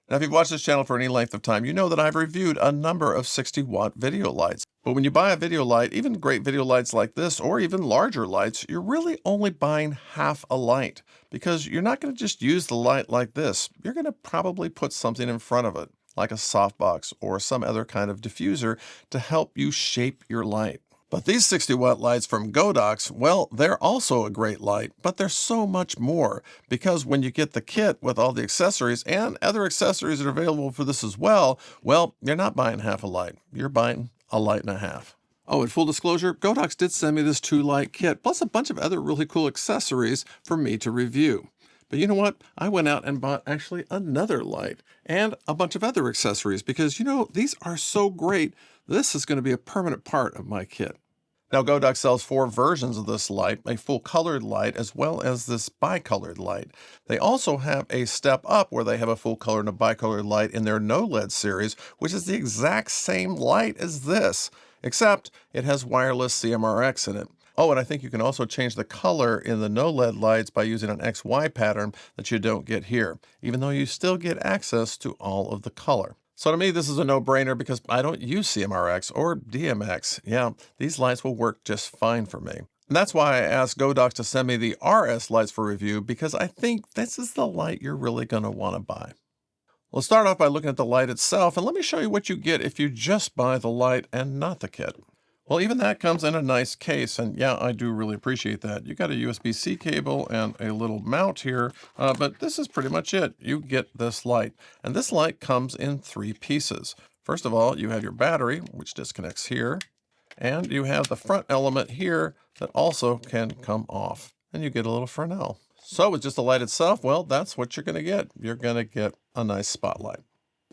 Now, if you've watched this channel for any length of time, you know that I've reviewed a number of 60-watt video lights. But when you buy a video light, even great video lights like this, or even larger lights, you're really only buying half a light, because you're not going to just use the light like this. You're going to probably put something in front of it, like a softbox or some other kind of diffuser, to help you shape your light. But these 60-watt lights from Godox, well, they're also a great light, but they're so much more, because when you get the kit with all the accessories and other accessories that are available for this as well, you're not buying half a light. You're buying a light and a half. Oh, and full disclosure, Godox did send me this 2-light kit, plus a bunch of other really cool accessories for me to review. But you know what? I went out and bought actually another light and a bunch of other accessories because, these are so great. This is going to be a permanent part of my kit. Now, Godox sells 4 versions of this light, a full colored light as well as this bicolored light. They also have a step up where they have a full color and a bicolored light in their no LED series, which is the exact same light as this, except it has wireless CMRX in it. Oh, and I think you can also change the color in the no LED lights by using an XY pattern that you don't get here, even though you still get access to all of the color. So to me, this is a no-brainer because I don't use CMRX or DMX. Yeah, these lights will work just fine for me. And that's why I asked Godox to send me the RS lights for review, because I think this is the light you're really going to want to buy. We'll start off by looking at the light itself, and let me show you what you get if you just buy the light and not the kit. Well, even that comes in a nice case, and yeah, I do really appreciate that. You got a USB-C cable and a little mount here, but this is pretty much it. You get this light, and this light comes in 3 pieces. First of all, you have your battery, which disconnects here, and you have the front element here that also can come off, and you get a little Fresnel. So with just the light itself, well, that's what you're going to get. You're going to get a nice spotlight.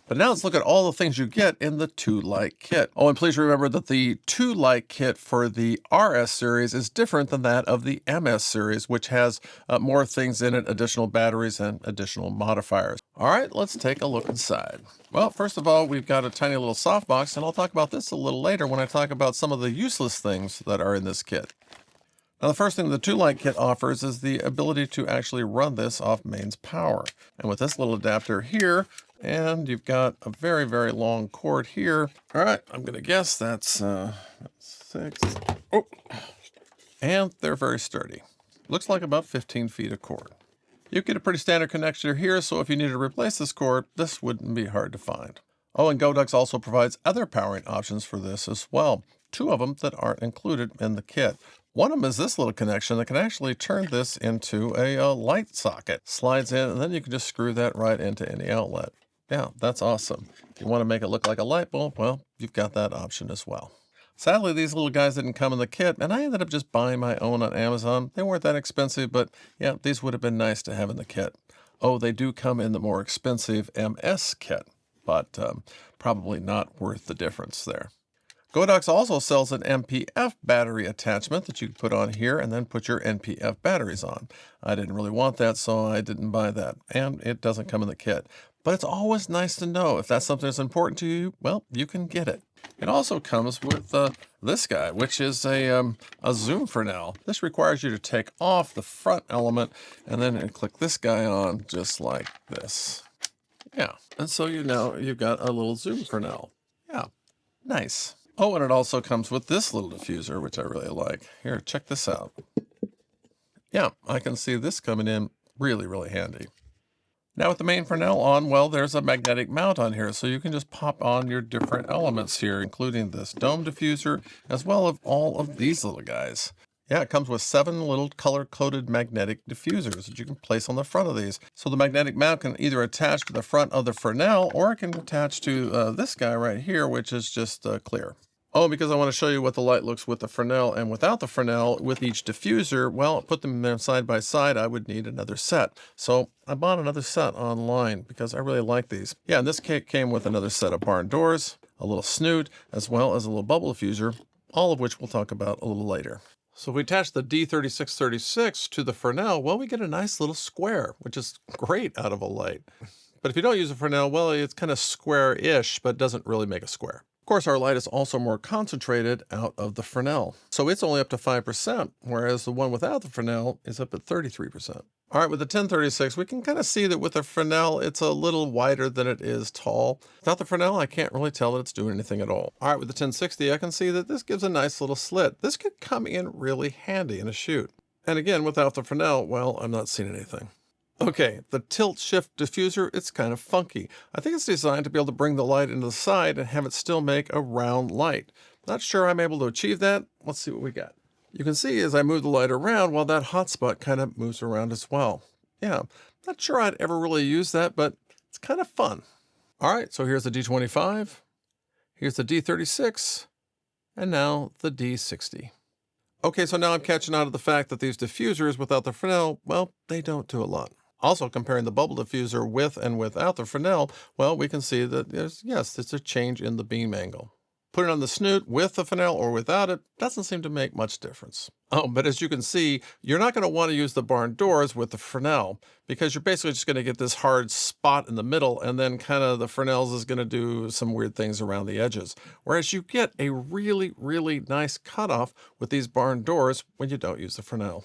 But now let's look at all the things you get in the 2-light kit. Oh, and please remember that the 2-light kit for the RS series is different than that of the MS series, which has more things in it, additional batteries and additional modifiers. All right, let's take a look inside. Well, first of all, we've got a tiny little softbox, and I'll talk about this a little later when I talk about some of the useless things that are in this kit. Now, the first thing the 2-light kit offers is the ability to actually run this off mains power. And with this little adapter here, and you've got a very, very long cord here. All right, I'm going to guess that's 6. Oh, and they're very sturdy. Looks like about 15 feet of cord. You get a pretty standard connector here, so if you need to replace this cord, this wouldn't be hard to find. Oh, and Godox also provides other powering options for this as well. 2 of them that aren't included in the kit. One of them is this little connection that can actually turn this into a light socket. Slides in, and then you can just screw that right into any outlet. Yeah, that's awesome. If you want to make it look like a light bulb, well, you've got that option as well. Sadly, these little guys didn't come in the kit, and I ended up just buying my own on Amazon. They weren't that expensive, but yeah, these would have been nice to have in the kit. Oh, they do come in the more expensive MS kit, but probably not worth the difference there. Godox also sells an MPF battery attachment that you can put on here and then put your NPF batteries on. I didn't really want that, so I didn't buy that, and it doesn't come in the kit. But it's always nice to know if that's something that's important to you, well, you can get it. It also comes with this guy, which is a zoom Fresnel. This requires you to take off the front element and then click this guy on just like this. Yeah, and so you've got a little zoom Fresnel. Yeah, nice. Oh, and it also comes with this little diffuser, which I really like. Here, check this out. Yeah, I can see this coming in really, really handy. Now with the main Fresnel on, well, there's a magnetic mount on here, so you can just pop on your different elements here, including this dome diffuser, as well as all of these little guys. Yeah, it comes with 7 little color-coded magnetic diffusers that you can place on the front of these. So the magnetic mount can either attach to the front of the Fresnel, or it can attach to this guy right here, which is just clear. Oh, because I want to show you what the light looks with the Fresnel and without the Fresnel with each diffuser. Well, put them there side by side, I would need another set. So I bought another set online because I really like these. Yeah, and this kit came with another set of barn doors, a little snoot, as well as a little bubble diffuser, all of which we'll talk about a little later. So if we attach the D3636 to the Fresnel, well, we get a nice little square, which is great out of a light. But if you don't use a Fresnel, well, it's kind of square-ish, but doesn't really make a square. Of course, our light is also more concentrated out of the Fresnel. So it's only up to 5%, whereas the one without the Fresnel is up at 33%. All right, with the 1036, we can kind of see that with the Fresnel, it's a little wider than it is tall. Without the Fresnel, I can't really tell that it's doing anything at all. All right, with the 1060, I can see that this gives a nice little slit. This could come in really handy in a shoot. And again, without the Fresnel, well, I'm not seeing anything. Okay, the tilt shift diffuser, it's kind of funky. I think it's designed to be able to bring the light into the side and have it still make a round light. Not sure I'm able to achieve that. Let's see what we got. You can see as I move the light around, well, that hotspot kind of moves around as well. Yeah, not sure I'd ever really use that, but it's kind of fun. All right, so here's the D25, here's the D36, and now the D60. Okay, so now I'm catching on to the fact that these diffusers without the Fresnel, well, they don't do a lot. Also, comparing the bubble diffuser with and without the Fresnel, well, we can see that there's a change in the beam angle. Put it on the snoot with the Fresnel or without it, doesn't seem to make much difference. Oh, but as you can see, you're not going to want to use the barn doors with the Fresnel because you're basically just going to get this hard spot in the middle, and then kind of the Fresnel's is going to do some weird things around the edges. Whereas you get a really, really nice cutoff with these barn doors when you don't use the Fresnel.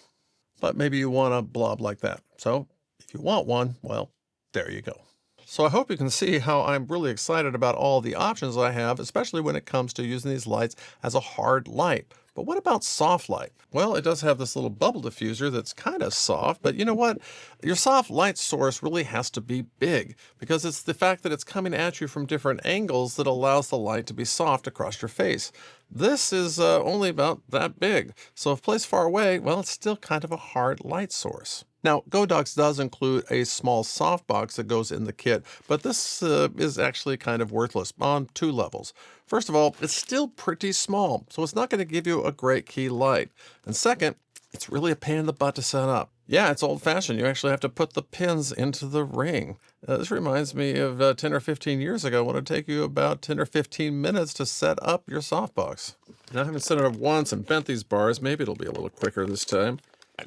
But maybe you want a blob like that. So if you want one, well, there you go. So I hope you can see how I'm really excited about all the options I have, especially when it comes to using these lights as a hard light. But what about soft light? Well, it does have this little bubble diffuser that's kind of soft, but you know what? Your soft light source really has to be big because it's the fact that it's coming at you from different angles that allows the light to be soft across your face. This is only about that big. So if placed far away, well, it's still kind of a hard light source. Now, Godox does include a small softbox that goes in the kit, but this is actually kind of worthless on two levels. First of all, it's still pretty small, so it's not going to give you a great key light. And second, it's really a pain in the butt to set up. Yeah, it's old-fashioned. You actually have to put the pins into the ring. This reminds me of 10 or 15 years ago when it would take you about 10 or 15 minutes to set up your softbox. Now, having set it up once and bent these bars, maybe it'll be a little quicker this time.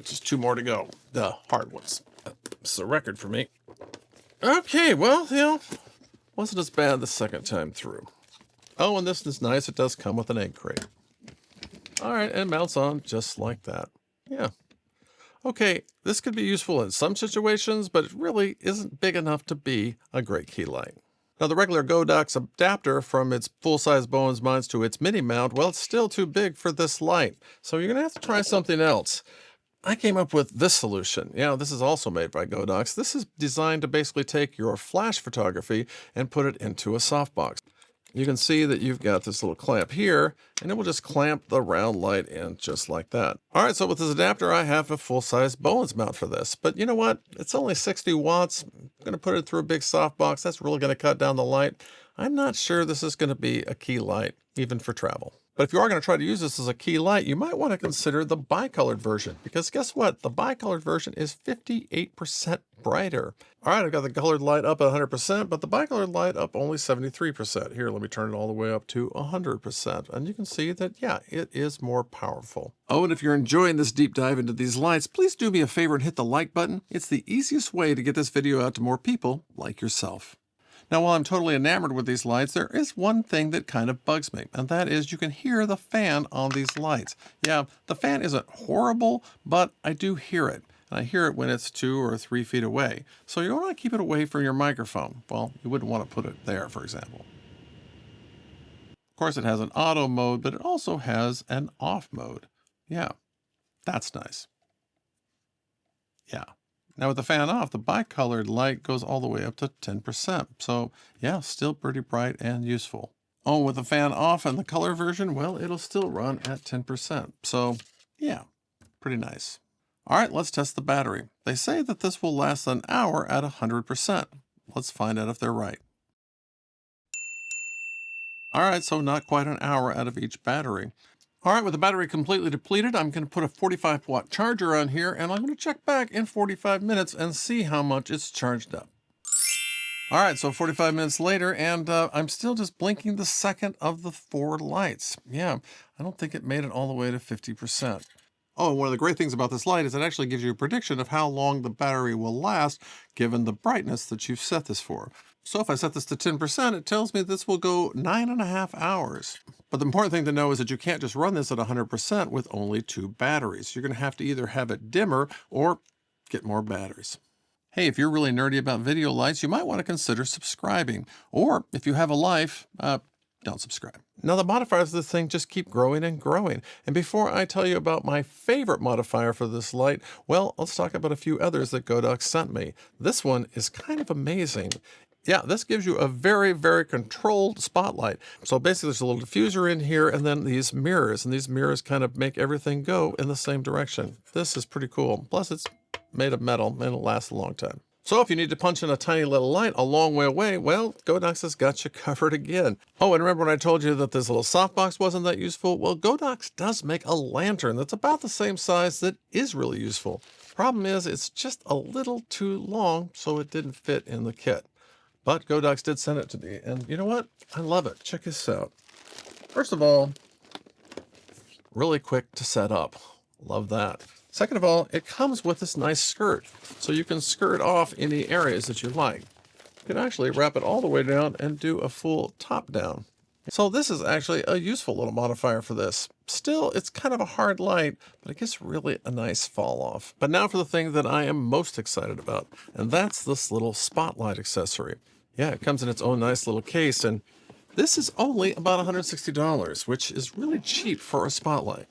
Just two more to go. The hard ones. It's a record for me. Okay, well, wasn't as bad the second time through. Oh, and this is nice. It does come with an egg crate. All right, and it mounts on just like that. Yeah. Okay, this could be useful in some situations, but it really isn't big enough to be a great key light. Now, the regular Godox adapter from its full-size Bowens Mount to its mini mount, well, it's still too big for this light. So you're going to have to try something else. I came up with this solution. Yeah, this is also made by Godox. This is designed to basically take your flash photography and put it into a softbox. You can see that you've got this little clamp here, and it will just clamp the round light in just like that. All right, so with this adapter, I have a full-size Bowens mount for this. But you know what? It's only 60 watts. I'm going to put it through a big softbox. That's really going to cut down the light. I'm not sure this is going to be a key light, even for travel. But if you are going to try to use this as a key light, you might want to consider the bicolored version, because guess what? The bicolored version is 58% brighter. All right, I've got the colored light up at 100%, but the bicolored light up only 73%. Here, let me turn it all the way up to 100%. And you can see that, yeah, it is more powerful. Oh, and if you're enjoying this deep dive into these lights, please do me a favor and hit the like button. It's the easiest way to get this video out to more people like yourself. Now, while I'm totally enamored with these lights, there is one thing that kind of bugs me, and that is you can hear the fan on these lights. Yeah, the fan isn't horrible, but I do hear it. And I hear it when it's 2 or 3 feet away. So you want to keep it away from your microphone. Well, you wouldn't want to put it there, for example. Of course, it has an auto mode, but it also has an off mode. Yeah, that's nice. Yeah. Now with the fan off, the bicolored light goes all the way up to 10%. So yeah, still pretty bright and useful. Oh, with the fan off and the color version, well, it'll still run at 10%. So yeah, pretty nice. All right, let's test the battery. They say that this will last an hour at 100%. Let's find out if they're right. All right, so not quite an hour out of each battery. All right, with the battery completely depleted, I'm going to put a 45-watt charger on here, and I'm going to check back in 45 minutes and see how much it's charged up. All right, so 45 minutes later, and I'm still just blinking the second of the 4 lights. Yeah, I don't think it made it all the way to 50%. Oh, and one of the great things about this light is it actually gives you a prediction of how long the battery will last, given the brightness that you've set this for. So if I set this to 10%, it tells me this will go 9.5 hours. But the important thing to know is that you can't just run this at 100% with only 2 batteries. You're going to have to either have it dimmer or get more batteries. Hey, if you're really nerdy about video lights, you might want to consider subscribing. Or if you have a life, don't subscribe. Now, the modifiers of this thing just keep growing and growing. And before I tell you about my favorite modifier for this light, well, let's talk about a few others that Godox sent me. This one is kind of amazing. Yeah, this gives you a very, very controlled spotlight. So basically there's a little diffuser in here and then these mirrors, and these mirrors kind of make everything go in the same direction. This is pretty cool. Plus it's made of metal and it'll last a long time. So if you need to punch in a tiny little light a long way away, well, Godox has got you covered again. Oh, and remember when I told you that this little softbox wasn't that useful? Well, Godox does make a lantern that's about the same size that is really useful. Problem is, it's just a little too long, so it didn't fit in the kit. But Godox did send it to me, and you know what? I love it. Check this out. First of all, really quick to set up. Love that. Second of all, it comes with this nice skirt, so you can skirt off any areas that you like. You can actually wrap it all the way down and do a full top down. So this is actually a useful little modifier for this. Still, it's kind of a hard light, but it gets really a nice fall off. But now for the thing that I am most excited about, and that's this little spotlight accessory. Yeah, it comes in its own nice little case, and this is only about $160, which is really cheap for a spotlight.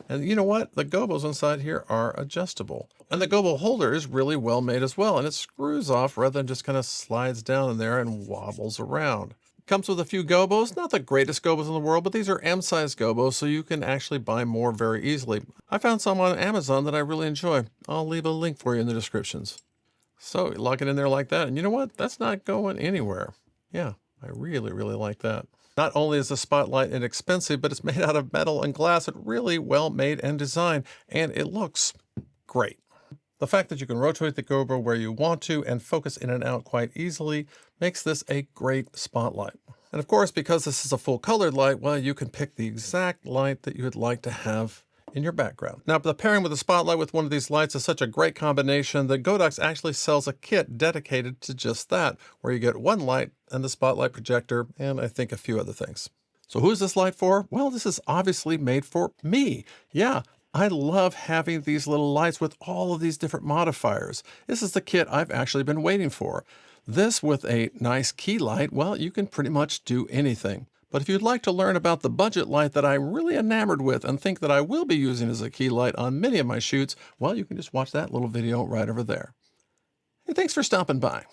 And you know what? The Gobos inside here are adjustable. And the Gobo holder is really well made as well, and it screws off rather than just kind of slides down in there and wobbles around. Comes with a few Gobos, not the greatest Gobos in the world, but these are M-size Gobos, so you can actually buy more very easily. I found some on Amazon that I really enjoy. I'll leave a link for you in the descriptions. So you lock it in there like that, and you know what? That's not going anywhere. Yeah, I really, really like that. Not only is the spotlight inexpensive, but it's made out of metal and glass. It's really well made and designed, and it looks great. The fact that you can rotate the Gobo where you want to and focus in and out quite easily makes this a great spotlight. And of course, because this is a full colored light, well, you can pick the exact light that you would like to have in your background. Now, the pairing with a spotlight with one of these lights is such a great combination that Godox actually sells a kit dedicated to just that, where you get one light and the spotlight projector, and I think a few other things. So who's this light for? Well, this is obviously made for me. Yeah, I love having these little lights with all of these different modifiers. This is the kit I've actually been waiting for. This with a nice key light, well, you can pretty much do anything. But if you'd like to learn about the budget light that I'm really enamored with and think that I will be using as a key light on many of my shoots, well, you can just watch that little video right over there. Hey, thanks for stopping by.